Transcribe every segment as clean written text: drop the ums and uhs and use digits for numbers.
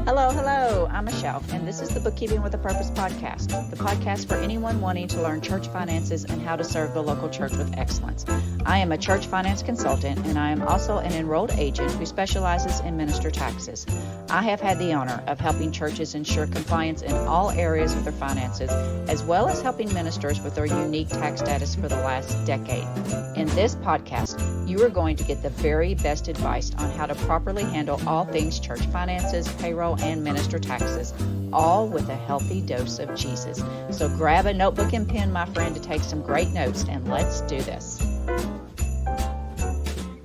Hello, I'm Michelle, and this is the Bookkeeping with a Purpose podcast, the podcast for anyone wanting to learn church finances and how to serve the local church with excellence. I am a church finance consultant, and I am also an enrolled agent who specializes in minister taxes. I have had the honor of helping churches ensure compliance in all areas of their finances, as well as helping ministers with their unique tax status for the last decade. In this podcast, you are going to get the very best advice on how to properly handle all things church finances, payroll, and minister taxes, all with a healthy dose of Jesus. So grab a notebook and pen, my friend, to take some great notes, and let's do this.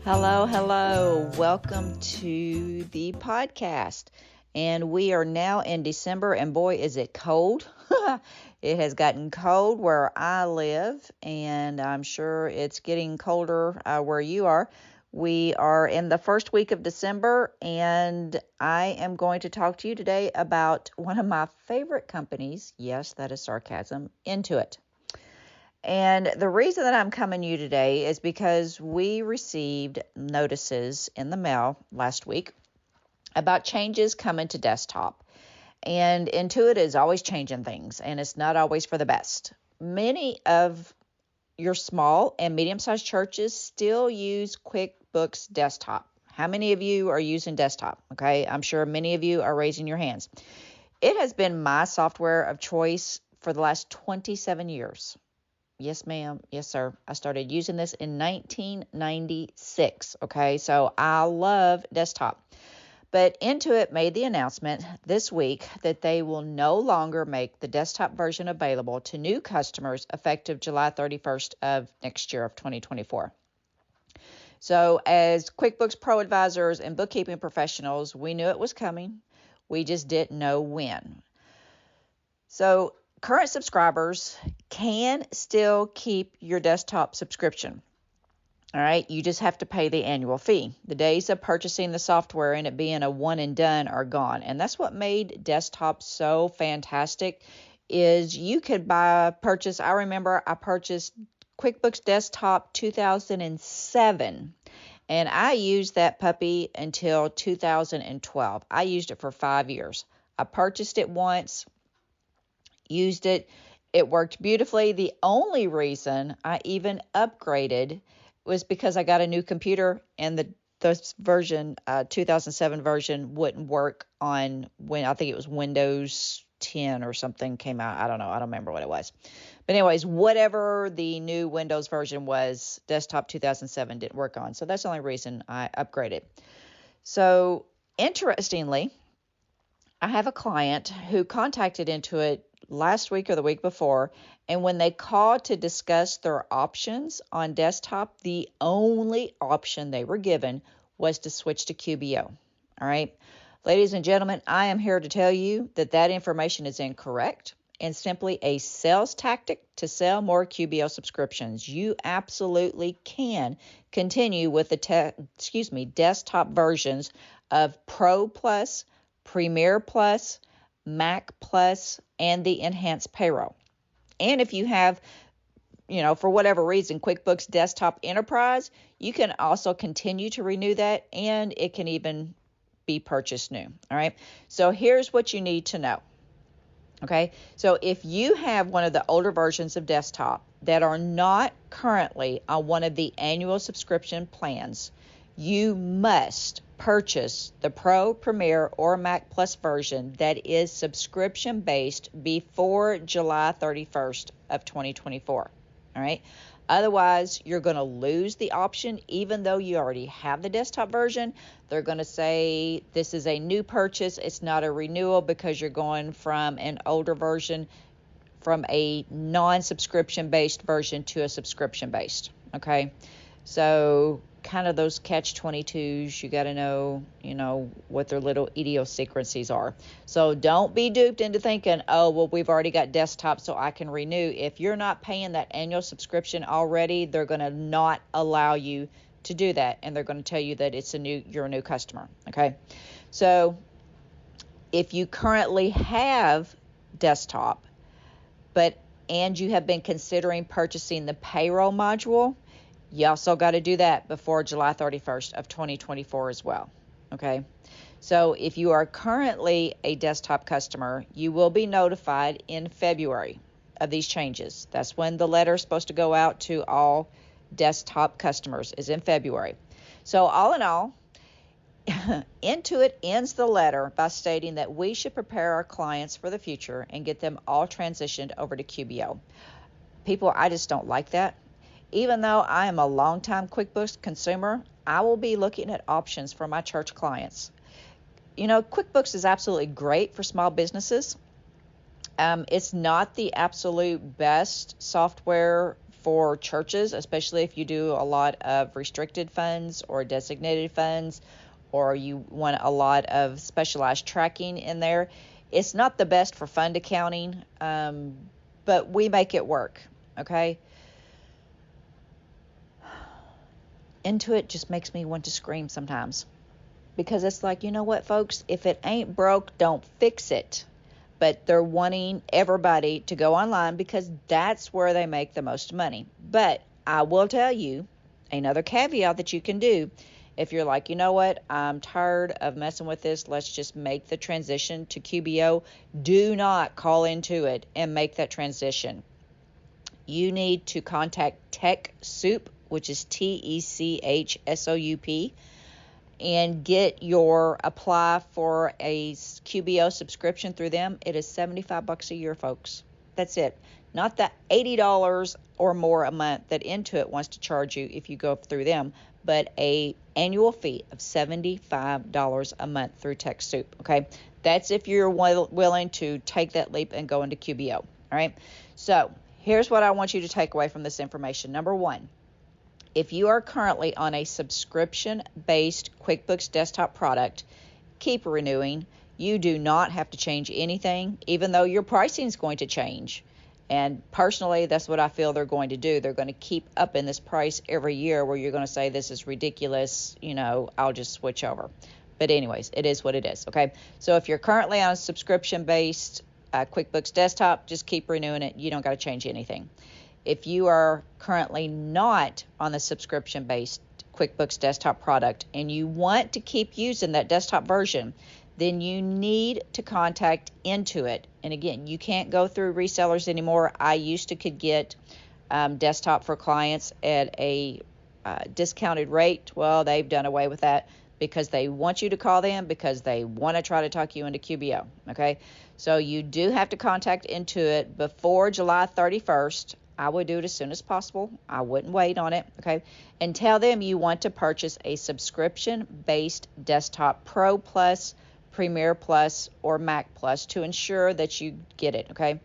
Hello. Welcome to the podcast. And we are now in December, and boy, is it cold. It has gotten cold where I live, and I'm sure it's getting colder where you are. We are in the first week of December, and I am going to talk to you today about one of my favorite companies. Yes, that is sarcasm. Intuit. And the reason that I'm coming to you today is because we received notices in the mail last week about changes coming to desktop. And Intuit is always changing things, and it's not always for the best. Many of your small and medium-sized churches still use QuickBooks Desktop. How many of you are using desktop? Okay, I'm sure many of you are raising your hands. It has been my software of choice for the last 27 years. Yes, ma'am. Yes, sir. I started using this in 1996. Okay, so I love desktop. But Intuit made the announcement this week that they will no longer make the desktop version available to new customers effective July 31st of next year of 2024. So as QuickBooks Pro advisors and bookkeeping professionals, we knew it was coming. We just didn't know when. So current subscribers can still keep your desktop subscription. All right, you just have to pay the annual fee. The days of purchasing the software and it being a one and done are gone. And that's what made desktop so fantastic is you could purchase. I remember I purchased QuickBooks Desktop 2007, and I used that puppy until 2012. I used it for 5 years. I purchased it once, used it. It worked beautifully. The only reason I even upgraded was because I got a new computer, and the version 2007 version wouldn't work on when I think it was Windows 10 or something came out. I don't know. I don't remember what it was. But anyways, whatever the new Windows version was, Desktop 2007 didn't work on. So that's the only reason I upgraded. So interestingly, I have a client who contacted Intuit last week or the week before, and when they called to discuss their options on desktop, the only option they were given was to switch to QBO. All right. Ladies and gentlemen, I am here to tell you that information is incorrect and simply a sales tactic to sell more QBO subscriptions. You absolutely can continue with the desktop versions of Pro Plus, Premier Plus, Mac Plus, and the Enhanced Payroll. And if you have, for whatever reason, QuickBooks Desktop Enterprise, you can also continue to renew that, and it can even be purchased new. All right. So here's what you need to know. Okay. So if you have one of the older versions of desktop that are not currently on one of the annual subscription plans, you must purchase the Pro, Premier, or Mac Plus version that is subscription-based before July 31st of 2024. All right. Otherwise, you're going to lose the option, even though you already have the desktop version. They're going to say this is a new purchase. It's not a renewal because you're going from an older version, from a non-subscription-based version to a subscription-based. Okay. So kind of those catch-22s, you got to know, what their little idiosyncrasies are. So don't be duped into thinking, oh, well, we've already got desktop, so I can renew. If you're not paying that annual subscription already, they're going to not allow you to do that, and they're going to tell you that you're a new customer. Okay, so if you currently have desktop, and you have been considering purchasing the payroll module, you also got to do that before July 31st of 2024 as well. okay? So if you are currently a desktop customer, you will be notified in February of these changes. That's when the letter is supposed to go out to all desktop customers, is in February. So all in all, Intuit ends the letter by stating that we should prepare our clients for the future and get them all transitioned over to QBO. People, I just don't like that. Even though I am a longtime QuickBooks consumer, I will be looking at options for my church clients. You know, QuickBooks is absolutely great for small businesses. It's not the absolute best software for churches, especially if you do a lot of restricted funds or designated funds, or you want a lot of specialized tracking in there. It's not the best for fund accounting, but we make it work, okay? Intuit just makes me want to scream sometimes, because it's like, you know what, folks, if it ain't broke, don't fix it. But they're wanting everybody to go online because that's where they make the most money. But I will tell you another caveat that you can do. If you're like, you know what, I'm tired of messing with this, let's just make the transition to QBO. Do not call Intuit and make that transition. You need to contact TechSoup, which is TechSoup, and get your apply for a QBO subscription through them. It is $75 a year, folks. That's it. Not the $80 or more a month that Intuit wants to charge you if you go through them, but a annual fee of $75 a month through TechSoup. Okay, that's if you're willing to take that leap and go into QBO. All right. So here's what I want you to take away from this information. Number one, if you are currently on a subscription-based QuickBooks desktop product, keep renewing. You do not have to change anything, even though your pricing is going to change. And personally, that's what I feel they're going to do. They're going to keep up in this price every year where you're going to say, this is ridiculous, you know, I'll just switch over. But anyways, it is what it is, okay? So if you're currently on a subscription-based QuickBooks desktop, just keep renewing it. You don't got to change anything. If you are currently not on the subscription-based QuickBooks desktop product and you want to keep using that desktop version, then you need to contact Intuit. And again, you can't go through resellers anymore. I used to could get desktop for clients at a discounted rate. Well, they've done away with that because they want you to call them because they want to try to talk you into QBO, okay? So you do have to contact Intuit before July 31st. I would do it as soon as possible. I wouldn't wait on it, okay? And tell them you want to purchase a subscription-based desktop Pro Plus, Premier Plus, or Mac Plus to ensure that you get it, okay?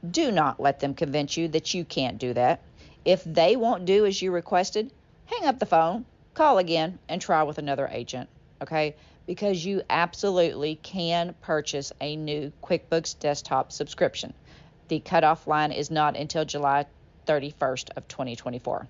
Do not let them convince you that you can't do that. If they won't do as you requested, hang up the phone, call again, and try with another agent, okay? Because you absolutely can purchase a new QuickBooks desktop subscription. The cutoff line is not until July 31st of 2024.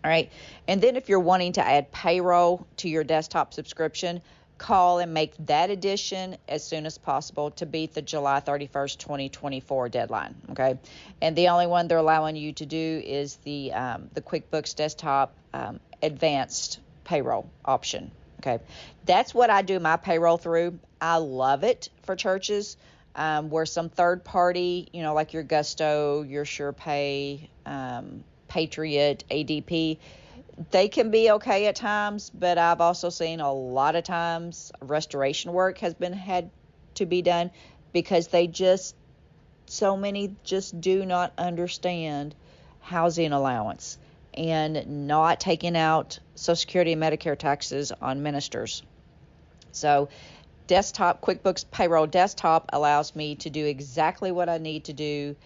All right. And then if you're wanting to add payroll to your desktop subscription, call and make that addition as soon as possible to beat the July 31st, 2024 deadline. Okay. And the only one they're allowing you to do is the QuickBooks desktop advanced payroll option. Okay. That's what I do my payroll through. I love it for churches. Where some third party, you know, like your Gusto, your SurePay, Patriot, ADP, they can be okay at times, but I've also seen a lot of times restoration work has been had to be done because so many just do not understand housing allowance and not taking out Social Security and Medicare taxes on ministers. So desktop QuickBooks Payroll Desktop allows me to do exactly what I need to do.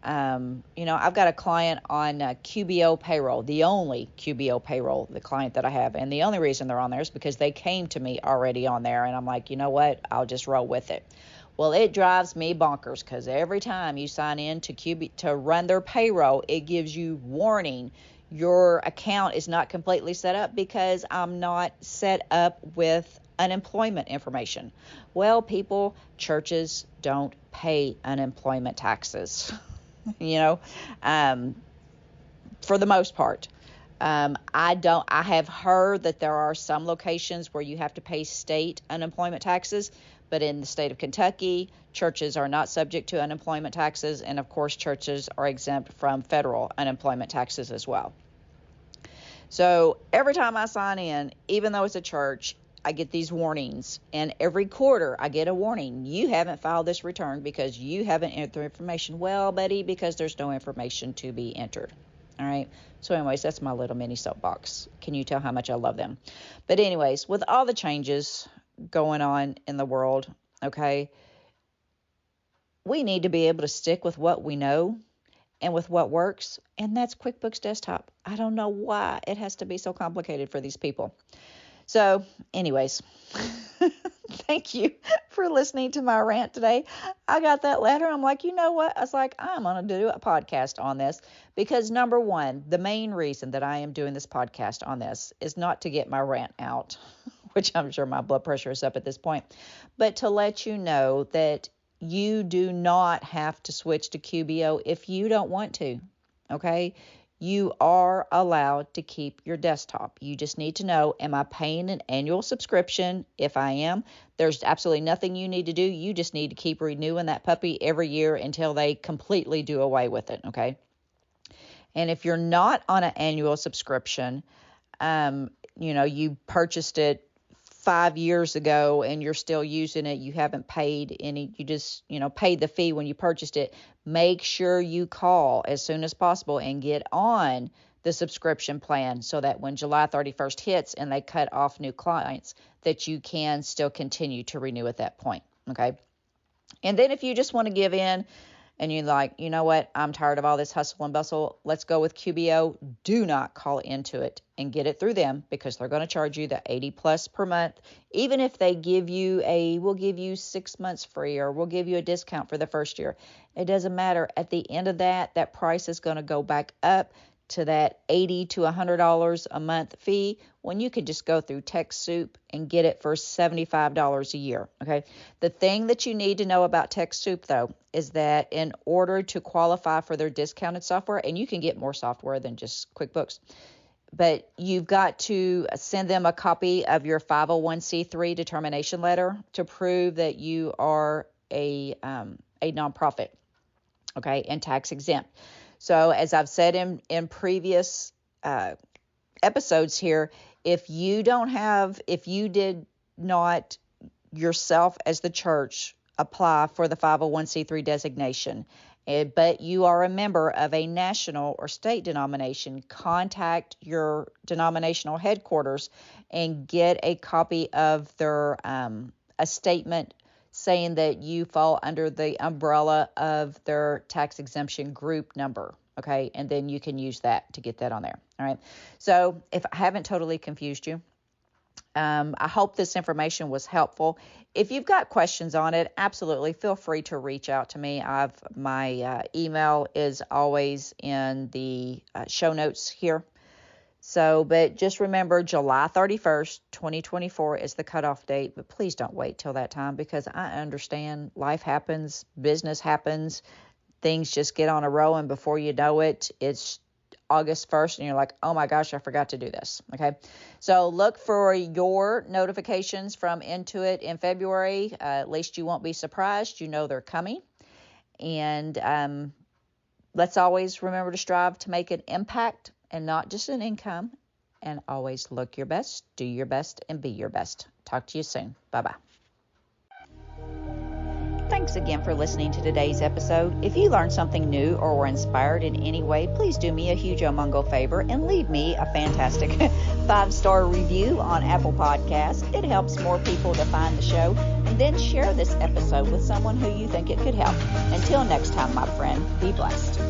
You know, I've got a client on QBO Payroll, the only QBO Payroll, the client that I have. And the only reason they're on there is because they came to me already on there. And I'm like, you know what? I'll just roll with it. Well, it drives me bonkers because every time you sign in to run their payroll, it gives you warning. Your account is not completely set up because I'm not set up with unemployment information. Well, people, churches don't pay unemployment taxes, you know, for the most part. I have heard that there are some locations where you have to pay state unemployment taxes, but in the state of Kentucky, churches are not subject to unemployment taxes, and of course, churches are exempt from federal unemployment taxes as well. So every time I sign in, even though it's a church, I get these warnings, and every quarter I get a warning. You haven't filed this return because you haven't entered the information. Well, buddy, because there's no information to be entered. All right. So anyways, that's my little mini soapbox. Can you tell how much I love them? But anyways, with all the changes going on in the world, okay, we need to be able to stick with what we know and with what works, and that's QuickBooks Desktop. I don't know why it has to be so complicated for these people. So anyways, thank you for listening to my rant today. I got that letter. I'm like, you know what? I was like, I'm going to do a podcast on this because, number one, the main reason that I am doing this podcast on this is not to get my rant out, which I'm sure my blood pressure is up at this point, but to let you know that you do not have to switch to QBO if you don't want to, okay? You are allowed to keep your desktop. You just need to know, am I paying an annual subscription? If I am, there's absolutely nothing you need to do. You just need to keep renewing that puppy every year until they completely do away with it, okay? And if you're not on an annual subscription, you purchased it 5 years ago and you're still using it, you haven't paid any, you just, paid the fee when you purchased it, make sure you call as soon as possible and get on the subscription plan so that when July 31st hits and they cut off new clients, that you can still continue to renew at that point, okay? And then if you just want to give in and you're like, you know what, I'm tired of all this hustle and bustle, let's go with QBO, do not call into it and get it through them because they're going to charge you the $80 plus per month. Even if they give you we'll give you 6 months free or we'll give you a discount for the first year. It doesn't matter. At the end of that price is going to go back up to that $80 to $100 a month fee when you could just go through TechSoup and get it for $75 a year, okay? The thing that you need to know about TechSoup, though, is that in order to qualify for their discounted software, and you can get more software than just QuickBooks, but you've got to send them a copy of your 501c3 determination letter to prove that you are a nonprofit, okay, and tax exempt. So as I've said in previous episodes here, if you did not yourself as the church apply for the 501c3 designation, but you are a member of a national or state denomination, contact your denominational headquarters and get a copy of their a statement saying that you fall under the umbrella of their tax exemption group number, okay? And then you can use that to get that on there, all right? So if I haven't totally confused you, I hope this information was helpful. If you've got questions on it, absolutely feel free to reach out to me. My email is always in the show notes here. So, but just remember July 31st, 2024 is the cutoff date, but please don't wait till that time because I understand life happens, business happens, things just get on a roll, and before you know it, it's August 1st and you're like, oh my gosh, I forgot to do this, okay? So look for your notifications from Intuit in February. At least you won't be surprised. You know they're coming. And let's always remember to strive to make an impact and not just an income, and always look your best, do your best, and be your best. Talk to you soon. Bye-bye. Thanks again for listening to today's episode. If you learned something new or were inspired in any way, please do me a huge omungo favor and leave me a fantastic 5-star review on Apple Podcasts. It helps more people to find the show. And then share this episode with someone who you think it could help. Until next time, my friend, be blessed.